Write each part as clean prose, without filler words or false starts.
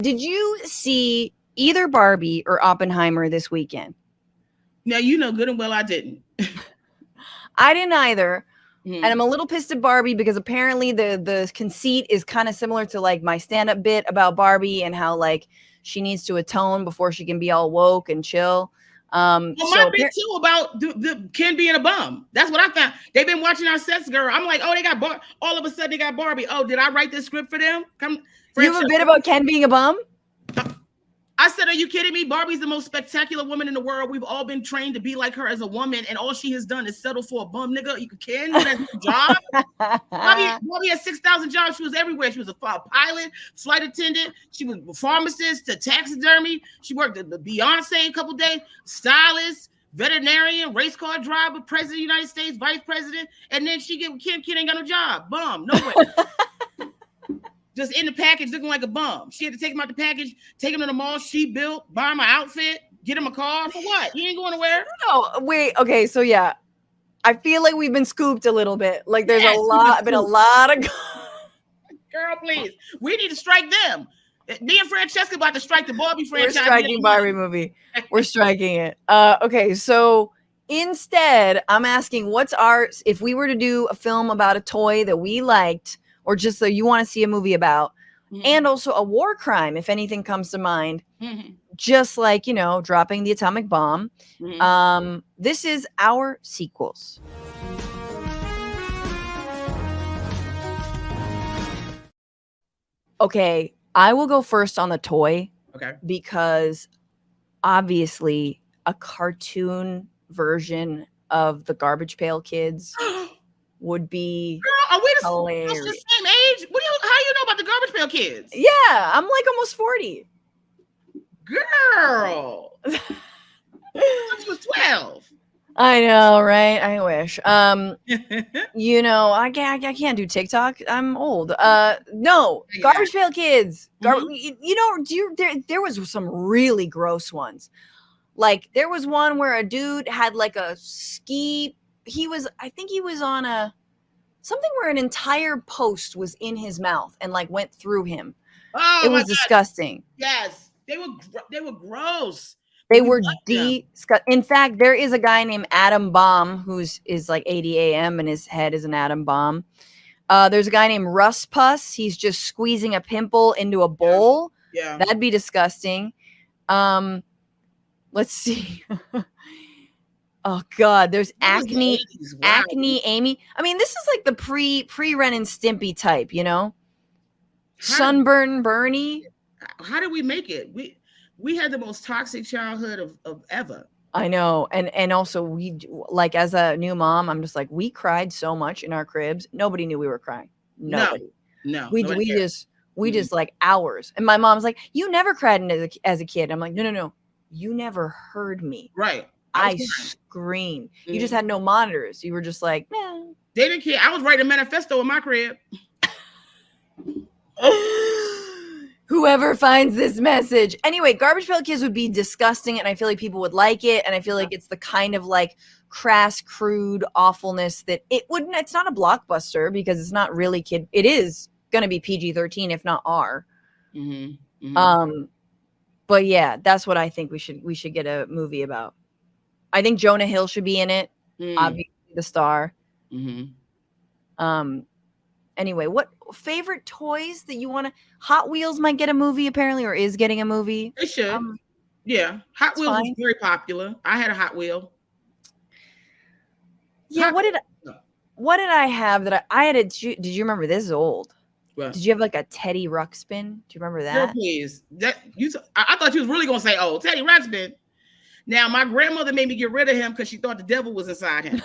Did you see either Barbie or Oppenheimer this weekend? Now, you know good and well I didn't. I didn't either. Mhm. And I'm a little pissed at Barbie because apparently the conceit is kind of similar to like my stand-up bit about Barbie and how like she needs to atone before she can be all woke and chill. Well, my So bit too about the Ken being a bum. That's what I found. They've been watching our Sex Girl. I'm like, oh, they got all of a sudden they got Barbie. Oh, did I write this script for them? Come, you have a bit about Ken being a bum? I said, are you kidding me? Barbie's the most spectacular woman in the world. We've all been trained to be like her as a woman, and all she has done is settle for a bum nigga. You can that's her job. Barbie had 6,000 jobs. She was everywhere. She was a pilot, flight attendant. She was a pharmacist to taxidermy. She worked at Beyonce a couple days, stylist, veterinarian, race car driver, president of the United States, vice president, and then she get with Kim. Kid ain't got no job. Bum, nowhere. Just in the package looking like a bum. She had to take him out the package, take him to the mall she built, buy him an outfit, get him a car. For what? He ain't going nowhere. No, wait. Okay, so yeah. I feel like we've been scooped a little bit. Like there's been a lot of girl, please. We need to strike them. Me and Francesca about to strike the Barbie franchise. We're striking Barbie movie. We're striking it. Okay, so instead, I'm asking what's if we were to do a film about a toy that we liked, or just so you want to see a movie about, and also a war crime, if anything comes to mind, just like, dropping the atomic bomb. This is our sequels. Okay, I will go first on the toy. Okay. Because obviously a cartoon version of the Garbage Pail Kids would be Girl, are we hilarious. The same age? How you know about the Garbage Pail Kids? Yeah, I'm like almost 40. Girl. I was 12. I know, right? I wish. I can't do TikTok. I'm old. No, Garbage Pail Kids. There was some really gross ones. Like there was one where a dude had like a ski. I think he was on something where an entire post was in his mouth and like went through him. Oh, it was disgusting. Yes, they were gross. They were In fact, there is a guy named Atom Bomb who's like 80 AM and his head is an atom bomb. There's a guy named Russ Puss. He's just squeezing a pimple into a bowl. Yeah. That'd be disgusting. Let's see. Oh God, there's Acne Amy. I mean, this is like the pre-Ren and Stimpy type, Sunburn Bernie. How did we make it? We had the most toxic childhood of ever. I know. And also we like as a new mom, I'm just like, we cried so much in our cribs. Nobody knew we were crying. Nobody. No. We just like hours. And my mom's like, you never cried as a kid. I'm like, no. You never heard me. Right. I screamed. You just had no monitors. You were just like, nah. They didn't care. I was writing a manifesto in my crib. Whoever finds this message. Anyway, Garbage Pail Kids would be disgusting, and I feel like people would like it, and I feel like it's the kind of like crass, crude awfulness that it's not a blockbuster because it's not really kid. It is going to be PG-13, if not R. But yeah, that's what I think we should get a movie about. I think Jonah Hill should be in it. Obviously the star. Anyway, what favorite toys that you want to? Hot Wheels might get a movie apparently, or is getting a movie. They should. Yeah, Hot Wheels was very popular. I had a Hot Wheel. Yeah, what did I have that I had? Did you remember this is old? What? Did you have like a Teddy Ruxpin? Do you remember that? Girl, please. I thought you was really gonna say, "Oh, Teddy Ruxpin." Now, my grandmother made me get rid of him because she thought the devil was inside him.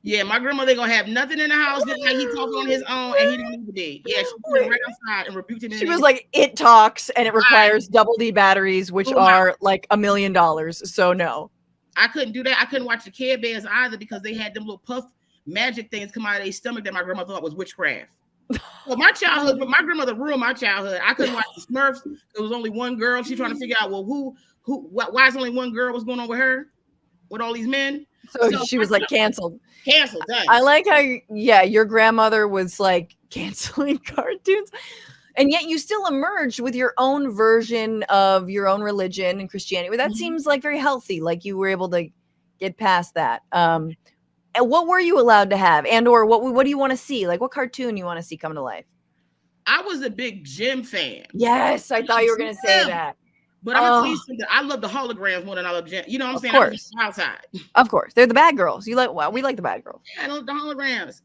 Yeah, my grandmother ain't gonna have nothing in the house. Like he talking on his own, and he don't need to be. Yeah, she put him right outside and rebuked him. She was like, "It talks, and it requires double D batteries, which are like $1 million." So no, I couldn't do that. I couldn't watch the Care Bears either because they had them little puff magic things come out of their stomach that my grandmother thought was witchcraft. Well, my grandmother ruined my childhood. I couldn't watch the Smurfs. There was only one girl. She's trying to figure out, well, why is only one girl? What's going on with her? With all these men? So she was like canceled. Done. I like how, your grandmother was like canceling cartoons. And yet you still emerged with your own version of your own religion and Christianity. That Mhm. seems like very healthy. Like you were able to get past that. And what were you allowed to have, and or what do you want to see? Like what cartoon you want to see come to life? I was a big Jim fan. Yes, I I thought love you were going to say Jim. that. But I'm gonna tell you Oh, something. I love the holograms more than I love Jim. You know what I'm of saying? I was course, just outside. of course. They're the bad girls. You like? Well, we like the bad girls. Yeah, I love the holograms.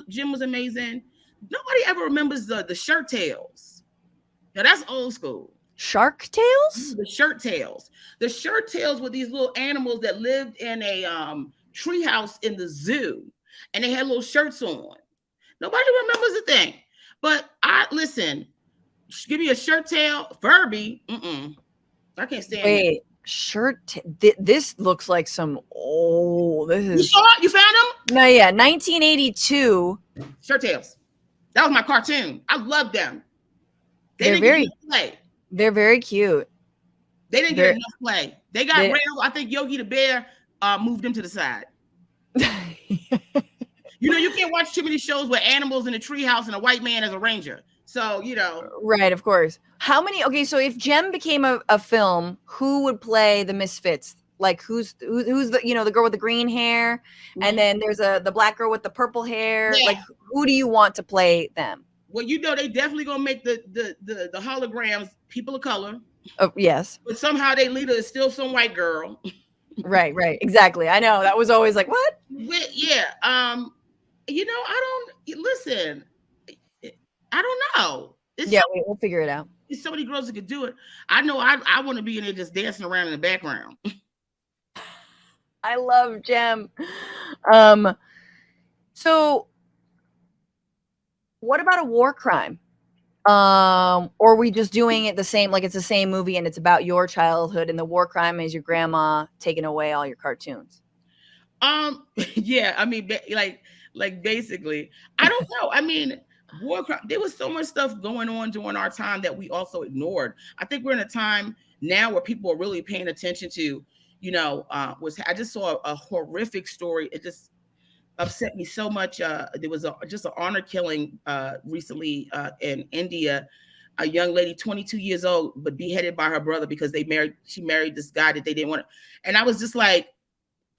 Jim was amazing. Nobody ever remembers the shirt tails. Now that's old school. Shark Tales. The shirt tails. The shirt tails were these little animals that lived in a treehouse in the zoo, and they had little shirts on. Nobody remembers the thing. But I listen. Give me a shirt tail, Furby. I can't stand that. Wait, this looks like some. Oh, this You is saw it? You found them? no, yeah, 1982. Shirt tails. That was my cartoon. I loved them. They They're didn't get very, enough play. they're very cute. They didn't get They're enough play. They got they. railed. I think Yogi the Bear moved them to the side. You know, you can't watch too many shows with animals in a treehouse and a white man as a ranger. So, you know. Right, of course. How many? Okay, so if Gem became a film, who would play the Misfits? Like who's the the girl with the green hair, and Mhm. then there's the black girl with the purple hair. Yeah. Like who do you want to play them? Well, you know, they definitely gonna make the holograms people of color, Oh yes, but somehow they leader is still some white girl. right, exactly. I know that was always like what? Yeah. You know, I don't listen. I don't know. Yeah, we'll figure it out. It's so many girls that could do it. I know I want to be in there just dancing around in the background. I love Gem. Um, so what about a war crime? Or are we just doing it the same, like it's the same movie and it's about your childhood and the war crime is your grandma taking away all your cartoons? Yeah, I mean, like basically, I don't know. I mean, war crime. There was so much stuff going on during our time that we also ignored. I think we're in a time now where people are really paying attention to. Was I just saw a horrific story. It just upset me so much. There was just an honor killing recently in India. A young lady, 22 years old, but beheaded by her brother because she married this guy that they didn't want to. And I was just like,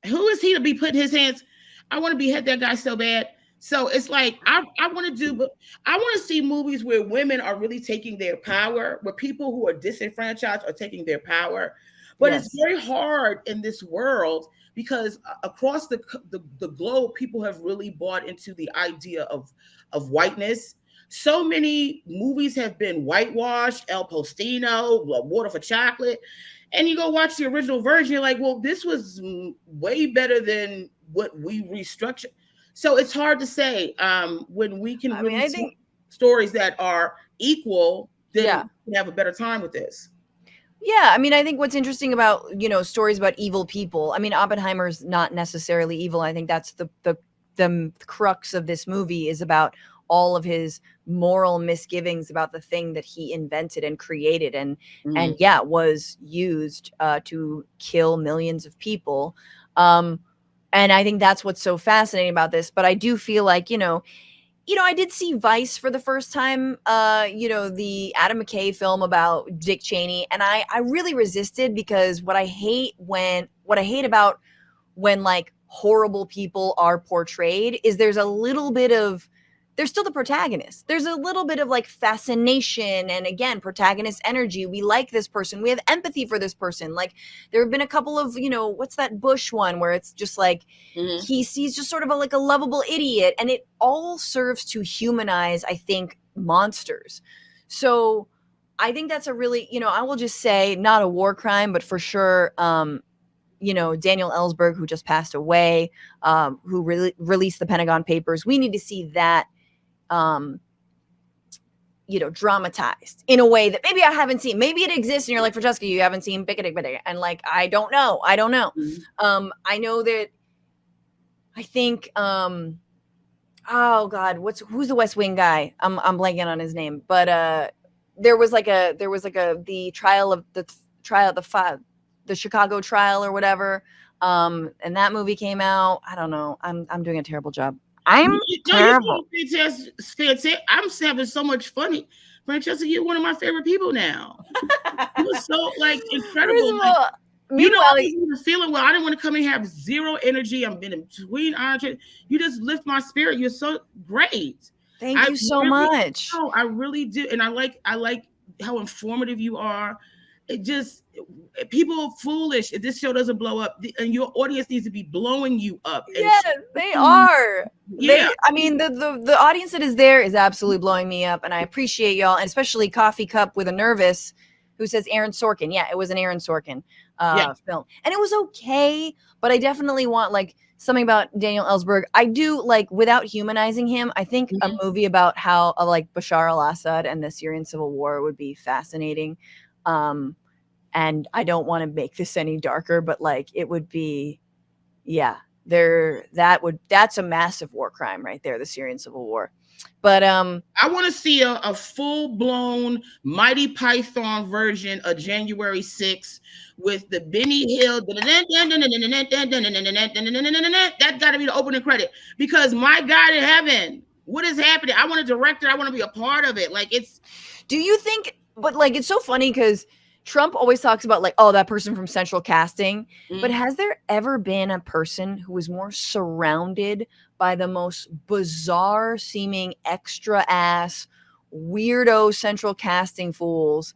who is he to be putting his hands? I want to behead that guy so bad. So it's like I want to do, but I want to see movies where women are really taking their power, where people who are disenfranchised are taking their power. But it's Yes. very hard in this world because across the globe, people have really bought into the idea of whiteness. So many movies have been whitewashed, El Postino, Water for Chocolate, and you go watch the original version, you're like, well, this was way better than what we restructured. So it's hard to say when we can I mean, really I tell think, stories that are equal, then yeah. we can have a better time with this. Yeah, I mean, I think what's interesting about, stories about evil people. I mean, Oppenheimer's not necessarily evil. I think that's the crux of this movie is about all of his moral misgivings about the thing that he invented and created and Mhm. yeah, was used to kill millions of people. Um and I think that's what's so fascinating about this, but I do feel like, I did see Vice for the first time, the Adam McKay film about Dick Cheney, and I really resisted because what I hate about when like horrible people are portrayed is there's still the protagonist. There's a little bit of like fascination and again, protagonist energy. We like this person. We have empathy for this person. Like there have been a couple of, what's that Bush one where it's just like Mhm. he's just sort of like a lovable idiot and it all serves to humanize, I think, monsters. So I think that's a really, I will just say not a war crime, but for sure Daniel Ellsberg, who just passed away, who released the Pentagon Papers. We need to see that, um, dramatized in a way that maybe I haven't seen. Maybe it exists, and you're like, Francesca, you haven't seen Bickety, and like, I don't know. Mhm. I know that. I think. Oh God, who's the West Wing guy? I'm blanking on his name, but there was like a trial of the Chicago trial or whatever. And that movie came out. I don't know. I'm doing a terrible job. I'm No, you're terrible. fantastic. I'm having so much funny. Francesca, you're one of my favorite people now. You were so like First incredible. of Like, all, you know, meanwhile, I was feeling well. I didn't want to come and have zero energy. I've been in between iron. You just lift my spirit. You're so great. thank I you so really, much. no, I really do, and I like how informative you are. It just people are foolish if this show doesn't blow up, and your audience needs to be blowing you up. And Yes, they are. yeah, I mean, the audience that is there is absolutely blowing me up, and I appreciate y'all, and especially Coffee Cup with a Nervous, who says Aaron Sorkin. Yeah, it was an Aaron Sorkin yeah, film, and it was okay, but I definitely want like something about Daniel Ellsberg. I do like without humanizing him. I think a mhm. movie about how like Bashar al-Assad and the Syrian civil war would be fascinating. Um, and I don't want to make this any darker, but like it would be, yeah, that's a massive war crime right there, the Syrian civil war. But I want to see a full blown Mighty Python version of January 6th with the Benny Hill. That got to be the opening credit because my God in heaven, what is happening? I want a director. I want to be a part of it. Like it's. do you think, but like it's so funny because Trump always talks about like, oh, that person from Central Casting. But Mm. has there ever been a person who was more surrounded by the most bizarre seeming extra ass weirdo Central Casting fools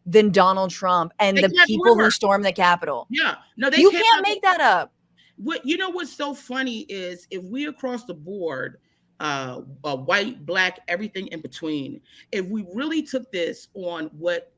than Donald Trump and They the can't people who deliver. stormed the Capitol? Yeah, no, they You can't. can't make that up. What you know what's so funny is if we across the board, white, black, everything in between, if we really took this on what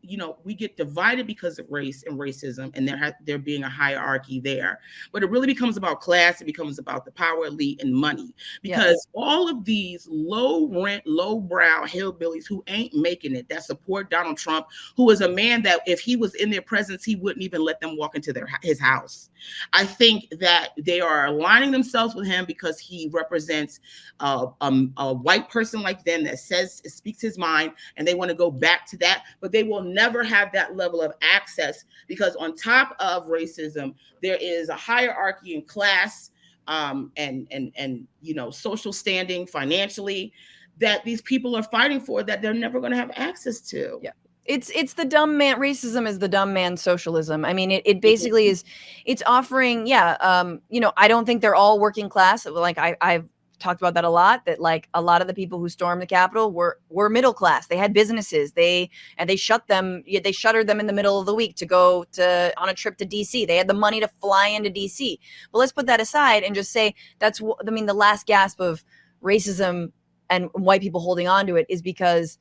we get divided because of race and racism, and there being a hierarchy there, but it really becomes about class. It becomes about the power elite and money, Yes. because all of these low rent, low brow hillbillies who ain't making it, that support Donald Trump, who is a man that if he was in their presence, he wouldn't even let them walk into his house. I think that they are aligning themselves with him because he represents a white person like them that speaks his mind, and they want to go back to that, but they will never have that level of access because on top of racism, there is a hierarchy in class, and social standing financially that these people are fighting for that they're never going to have access to. Yeah. It's the dumb man racism is the dumb man socialism. I mean, it basically is it's offering, yeah, I don't think they're all working class. Like I've talked about that a lot, that like a lot of the people who stormed the Capitol were middle class. They had businesses. They shuttered them in the middle of the week to go to on a trip to DC. They had the money to fly into DC. But let's put that aside and just say the last gasp of racism and white people holding on to it is because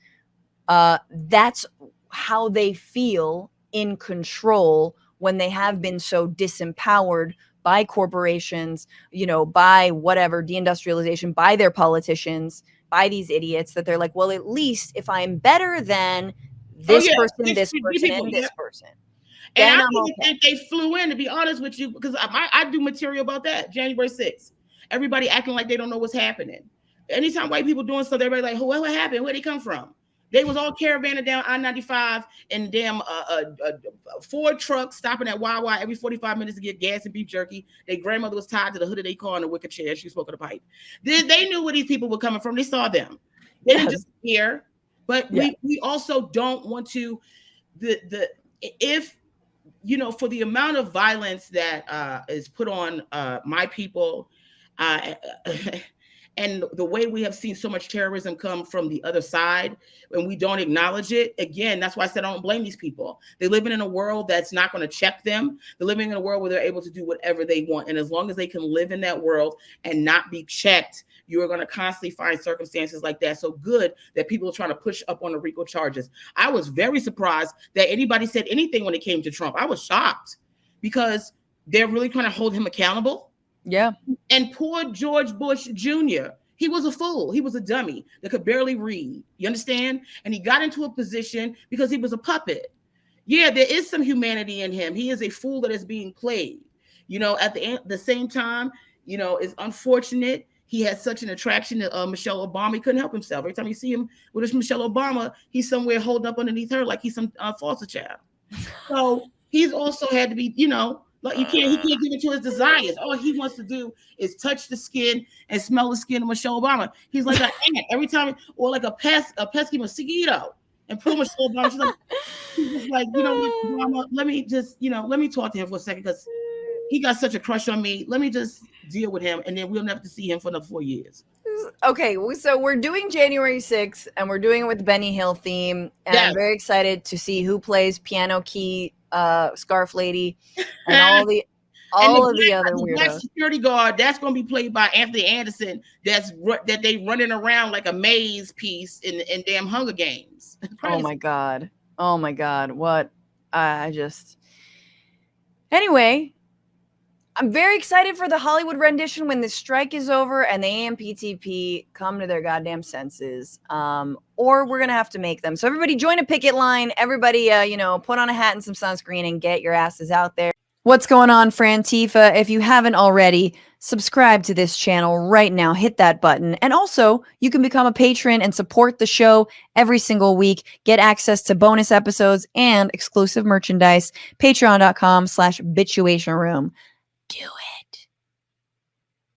that's how they feel in control when they have been so disempowered by corporations, by whatever deindustrialization, by their politicians, by these idiots, that they're like, well, at least if I'm better than Oh this yeah, person, these this person, people, and yeah. this person, And I then don't I'm even okay. think they flew in, to be honest with you, because I do material about that. January 6th. Everybody acting like they don't know what's happening. Anytime white people doing stuff, everybody like, what happened? Where'd they come from? They was all caravanning down I-95 and damn Ford truck stopping at Wawa every 45 minutes to get gas and beef jerky. Their grandmother was tied to the hood of their car in a wicker chair. She was smoking a pipe. They knew where these people were coming from. They saw them. They didn't Yes. disappear. But Yeah. we also don't want to if for the amount of violence that is put on my people, uh, and the way we have seen so much terrorism come from the other side, and we don't acknowledge it. Again, that's why I said I don't blame these people. They're living in a world that's not going to check them. They're living in a world where they're able to do whatever they want. And as long as they can live in that world and not be checked, you are going to constantly find circumstances like that. So good that people are trying to push up on the RICO charges. I was very surprised that anybody said anything when it came to Trump. I was shocked because they're really trying to hold him accountable. Yeah. And poor George Bush Jr., he was a fool. He was a dummy that could barely read. You understand? And he got into a position because he was a puppet. Yeah, there is some humanity in him. He is a fool that is being played. At the same time, it's unfortunate. He had such an attraction to Michelle Obama. He couldn't help himself. Every time you see him with Michelle Obama, he's somewhere holding up underneath her like he's some foster child. So he's also had to be, like he can't give it to his desires. All he wants to do is touch the skin and smell the skin of Michelle Obama. He's like an ant every time, or like a pesky mosquito. And poor Michelle Obama, she's just like, you know what, Obama, let me just, let me talk to him for a second because he got such a crush on me. Let me just deal with him, and then we'll never see him for another 4 years. Okay, so we're doing January 6th, and we're doing it with the Benny Hill theme, and Yes. I'm very excited to see who plays Piano Key, Scarf Lady, and all of the other weirdos. Black security guard, that's going to be played by Anthony Anderson. That they running around like a maze piece in damn Hunger Games. Oh my god! What? Anyway, I'm very excited for the Hollywood rendition when the strike is over and the AMPTP come to their goddamn senses. Or we're going to have to make them. So everybody join a picket line. Everybody, put on a hat and some sunscreen and get your asses out there. What's going on, Frantifa? If you haven't already, subscribe to this channel right now. Hit that button. And also, you can become a patron and support the show every single week. Get access to bonus episodes and exclusive merchandise. Patreon.com/bitchuation room. Do